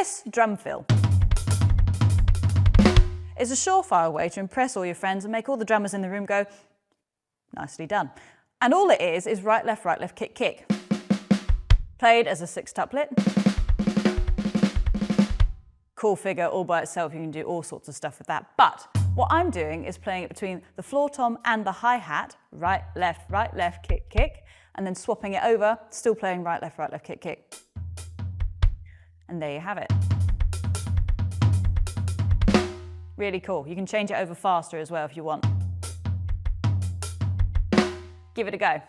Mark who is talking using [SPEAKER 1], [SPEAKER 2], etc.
[SPEAKER 1] This drum fill is a surefire way to impress all your friends and make all the drummers in the room go, nicely done. And all it is right, left, kick, kick. Played as a sextuplet. Cool figure all by itself, you can do all sorts of stuff with that. But what I'm doing is playing it between the floor tom and the hi-hat, right, left, kick, kick, and then swapping it over, still playing right, left, kick, kick. And there you have it. Really cool. You can change it over faster as well if you want. Give it a go.